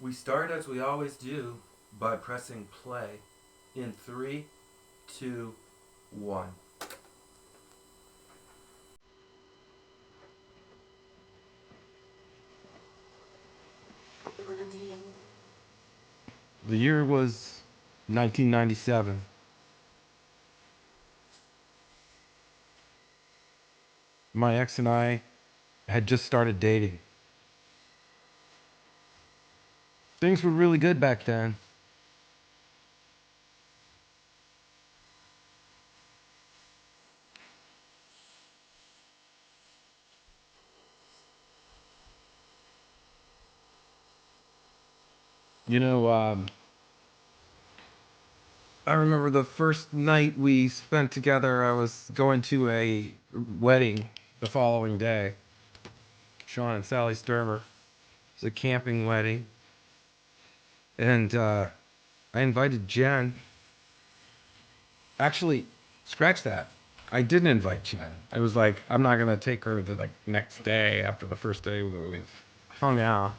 We start as we always do by pressing play in 3, 2, 1. The year was 1997. My ex and I had just started dating. Things were really good back then. You know, I remember the first night we spent together, I was going to a wedding the following day. Sean and Sally Sturmer. It was a camping wedding. And I invited Jen. Actually, scratch that. I didn't invite Jen. I was like, I'm not going to take her the next day after the first day we hung out.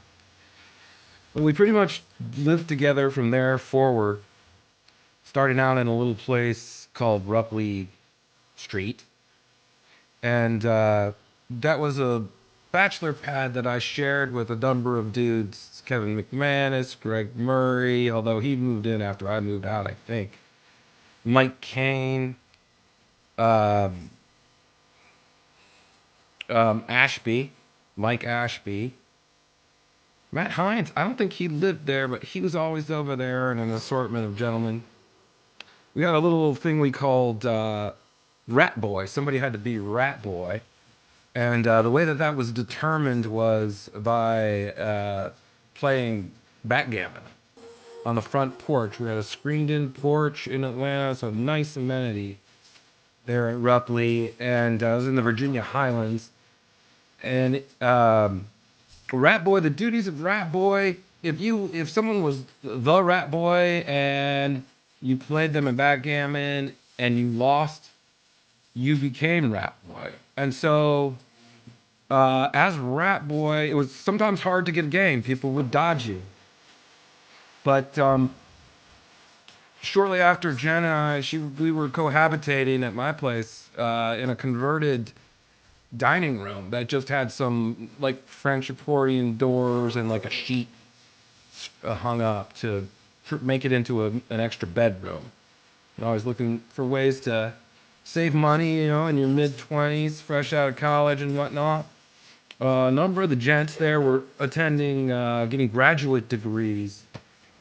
But we pretty much lived together from there forward, starting out in a little place called Rupley Street. And that was a bachelor pad that I shared with a number of dudes. Kevin McManus, Greg Murray, although he moved in after I moved out, I think. Mike Kane, um, Ashby, Mike Ashby. Matt Hines, I don't think he lived there, but he was always over there and an assortment of gentlemen. We had a little thing we called Rat Boy. Somebody had to be Rat Boy. And the way that was determined was by playing backgammon on the front porch. We had a screened-in porch in Atlanta, so nice amenity there at Rupley. And I was in the Virginia Highlands. And Rat Boy, the duties of Rat Boy, if someone was the Rat Boy and you played them in backgammon and you lost, you became Rat Boy. And so as Rat Boy, it was sometimes hard to get a game. People would dodge you. But shortly after Jen and I, we were cohabitating at my place in a converted dining room that just had some like French accordion doors and like a sheet hung up to make it into an extra bedroom. And I was looking for ways to save money, in your mid-20s, fresh out of college and whatnot. A number of the gents there were attending, getting graduate degrees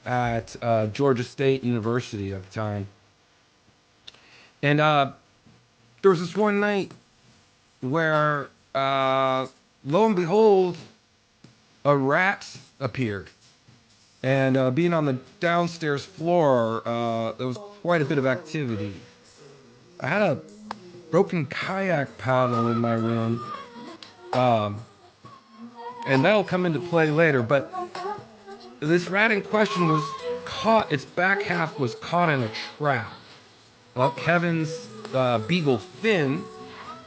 at Georgia State University at the time. And there was this one night where, lo and behold, a rat appeared. And being on the downstairs floor, there was quite a bit of activity. I had a broken kayak paddle in my room. And that'll come into play later, but this rat in question was caught, its back half was caught in a trap. Well, Kevin's beagle Finn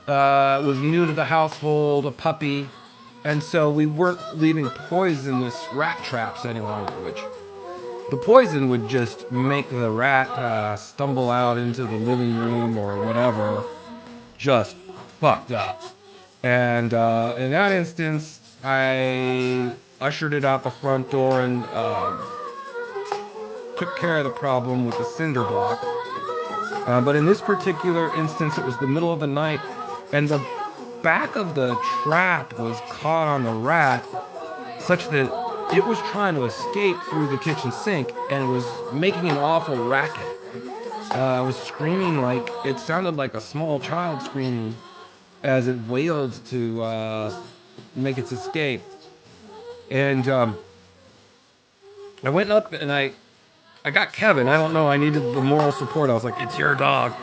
was new to the household, a puppy, and so we weren't leaving poisonous rat traps any longer, which the poison would just make the rat stumble out into the living room or whatever, just fucked up. And in that instance, I ushered it out the front door and took care of the problem with the cinder block. But in this particular instance, it was the middle of the night, and the back of the trap was caught on the rat, such that it was trying to escape through the kitchen sink, and it was making an awful racket. I was screaming it sounded like a small child screaming as it wailed to make its escape. And I went up and I got Kevin. I don't know. I needed the moral support. I was like, it's your dog.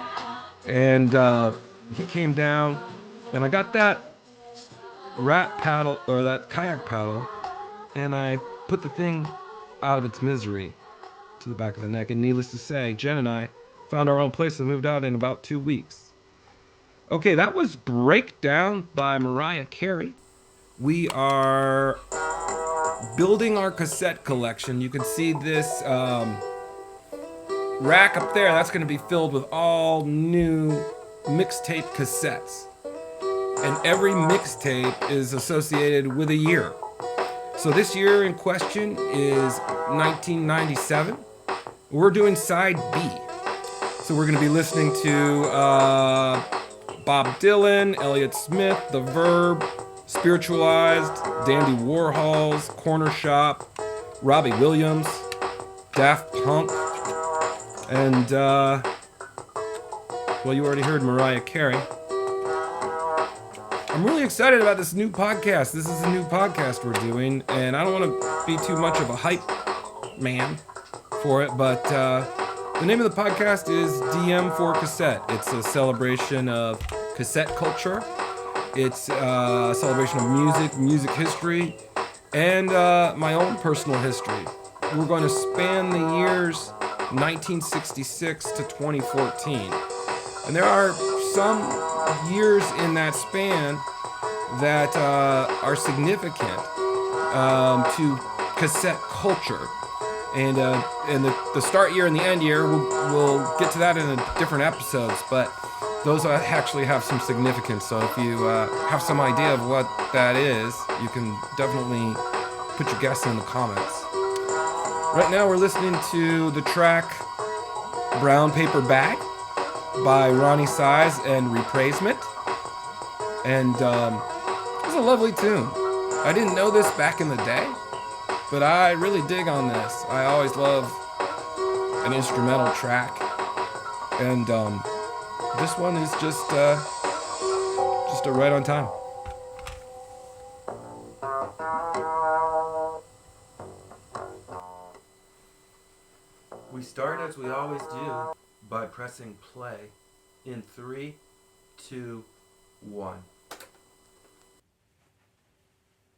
And he came down and I got that rat paddle or that kayak paddle and I put the thing out of its misery to the back of the neck. And needless to say, Jen and I found our own place and moved out in about 2 weeks. Okay, that was Breakdown by Mariah Carey. We are building our cassette collection. You can see this rack up there. That's going to be filled with all new mixtape cassettes. And every mixtape is associated with a year. So this year in question is 1997. We're doing side B. So we're going to be listening to Bob Dylan, Elliott Smith, The Verb, Spiritualized, Dandy Warhols, Corner Shop, Robbie Williams, Daft Punk, and, well, you already heard Mariah Carey. I'm really excited about this new podcast. This is a new podcast we're doing, and I don't want to be too much of a hype man for it, but the name of the podcast is dm4c. It's a celebration of cassette culture. It's a celebration of music history, and my own personal history. We're going to span the years 1966 to 2014. And there are some years in that span that are significant to cassette culture. And the start year and the end year, we'll get to that in different episodes, but those actually have some significance. So if you have some idea of what that is, you can definitely put your guess in the comments. Right now we're listening to the track Brown Paper Bag by Ronnie Size and Repraisement. And it's a lovely tune. I didn't know this back in the day, but I really dig on this. I always love an instrumental track. And this one is just a right on time. We start as we always do by pressing play in 3, 2, 1.